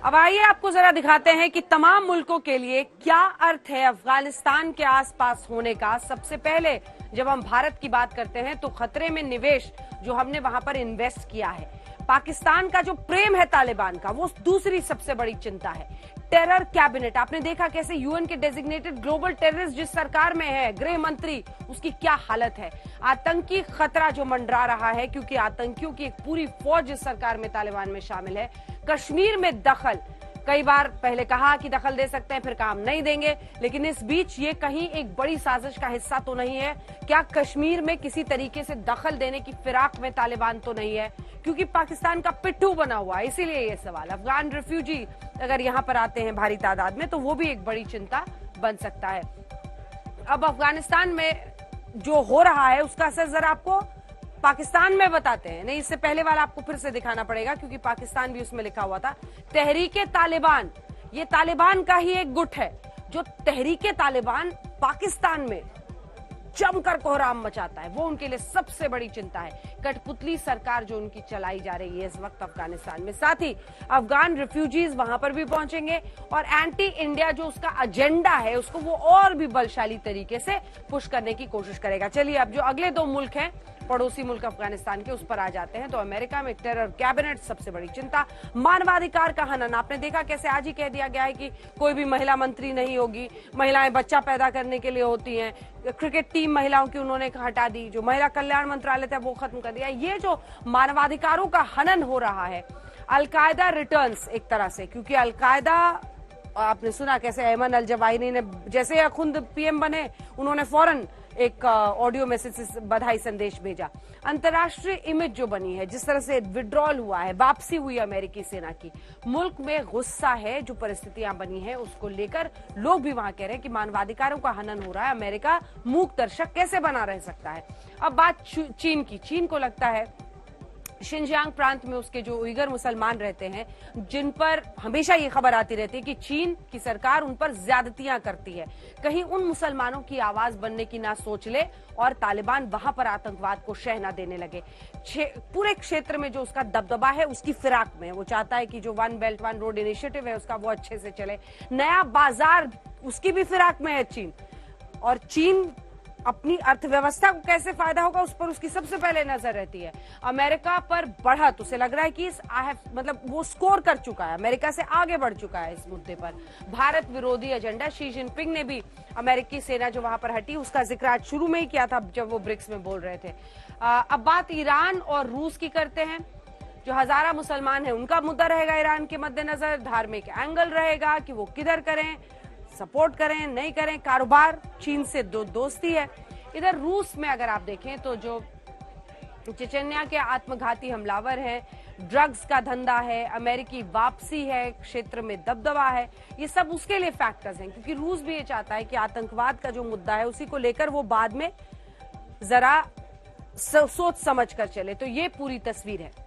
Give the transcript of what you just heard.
अब आइए आपको जरा दिखाते हैं कि तमाम मुल्कों के लिए क्या अर्थ है अफगानिस्तान के आसपास होने का। सबसे पहले जब हम भारत की बात करते हैं तो खतरे में निवेश जो हमने वहां पर इन्वेस्ट किया है, पाकिस्तान का जो प्रेम है तालिबान का, वो दूसरी सबसे बड़ी चिंता है। टेरर कैबिनेट, आपने देखा कैसे यूएन के डेजिग्नेटेड ग्लोबल टेररिस्ट जिस सरकार में है, गृह मंत्री, उसकी क्या हालत है। आतंकी खतरा जो मंडरा रहा है, क्योंकि आतंकियों की एक पूरी फौज इस सरकार में तालिबान में शामिल है। कश्मीर में दखल, कई बार पहले कहा कि दखल दे सकते हैं, फिर काम नहीं देंगे, लेकिन इस बीच ये कहीं एक बड़ी साजिश का हिस्सा तो नहीं है। क्या कश्मीर में किसी तरीके से दखल देने की फिराक में तालिबान तो नहीं है, क्योंकि पाकिस्तान का पिट्ठू बना हुआ है। इसीलिए ये सवाल, अफगान रिफ्यूजी अगर यहां पर आते हैं भारी तादाद में तो वो भी एक बड़ी चिंता बन सकता है। अब अफगानिस्तान में जो हो रहा है उसका असर जरा आपको पाकिस्तान में बताते हैं। नहीं, इससे पहले वाला आपको फिर से दिखाना पड़ेगा, क्योंकि पाकिस्तान भी उसमें लिखा हुआ था। तहरीके तालिबान, ये तालिबान का ही एक गुट है जो तहरीके तालिबान पाकिस्तान में जमकर कोहराम मचाता है। वो उनके लिए सबसे बड़ी चिंता है, कठपुतली सरकार जो उनकी चलाई जा रही है इस वक्त अफगानिस्तान में। साथ ही अफगान रिफ्यूजीज वहां पर भी पहुंचेंगे और एंटी इंडिया जो उसका एजेंडा है उसको वो और भी बलशाली तरीके से पुश करने की कोशिश करेगा। चलिए अब जो अगले दो मुल्क हैं पड़ोसी मुल्क अफगानिस्तान के, उस पर आ जाते हैं। तो अमेरिका में टेरर कैबिनेट सबसे बड़ी चिंता, मानवाधिकार का हनन। आपने देखा कैसे आज ही कह दिया गया है कि कोई भी महिला मंत्री नहीं होगी, महिलाएं बच्चा पैदा करने के लिए होती हैं। क्रिकेट टीम महिलाओं की उन्होंने हटा दी, जो महिला कल्याण मंत्रालय था वो खत्म कर दिया। ये जो मानवाधिकारों का हनन हो रहा है, अलकायदा रिटर्न्स एक तरह से, क्योंकि अलकायदा, आपने सुना कैसे अयमन अल जवाहिरी ने जैसे खुद पीएम बने उन्होंने फौरन एक ऑडियो मैसेज से बधाई संदेश भेजा। अंतर्राष्ट्रीय इमेज जो बनी है, जिस तरह से विड्रॉल हुआ है, वापसी हुई अमेरिकी सेना की, मुल्क में गुस्सा है, जो परिस्थितियां बनी है उसको लेकर लोग भी वहां कह रहे हैं कि मानवाधिकारों का हनन हो रहा है, अमेरिका मूक दर्शक कैसे बना रह सकता है। अब बात चीन की। चीन को लगता है शिनजियांग प्रांत में उसके जो उइगर मुसलमान रहते हैं, जिन पर हमेशा ये खबर आती रहती है कि चीन की सरकार उन पर ज्यादतियां करती है, कहीं उन मुसलमानों की आवाज बनने की ना सोच ले और तालिबान वहां पर आतंकवाद को शह ना देने लगे। पूरे क्षेत्र में जो उसका दबदबा है उसकी फिराक में वो चाहता है कि जो one belt one road initiative है उसका वो अच्छे से चले। नया बाजार उसकी भी फिराक में है चीन, और चीन अपनी अर्थव्यवस्था को कैसे फायदा होगा उस पर उसकी सबसे पहले नजर रहती है। अमेरिका पर बढ़त, उसे लग रहा है कि मतलब वो स्कोर कर चुका है, अमेरिका से आगे बढ़ चुका है इस मुद्दे पर। भारत विरोधी एजेंडा, शी जिनपिंग ने भी अमेरिकी सेना जो वहां पर हटी उसका जिक्र आज शुरू में ही किया था जब वो ब्रिक्स में बोल रहे थे। अब बात ईरान और रूस की करते हैं। जो हजारा मुसलमान है उनका मुद्दा रहेगा ईरान के मद्देनजर, धार्मिक एंगल रहेगा कि वो किधर करें, सपोर्ट करें नहीं करें, कारोबार, चीन से दोस्ती है। इधर रूस में अगर आप देखें तो जो चेचन्या के आत्मघाती हमलावर हैं, ड्रग्स का धंधा है, अमेरिकी वापसी है, क्षेत्र में दबदबा है, ये सब उसके लिए फैक्टर्स हैं, क्योंकि रूस भी ये चाहता है कि आतंकवाद का जो मुद्दा है उसी को लेकर वो बाद में जरा सोच समझ कर चले। तो ये पूरी तस्वीर है।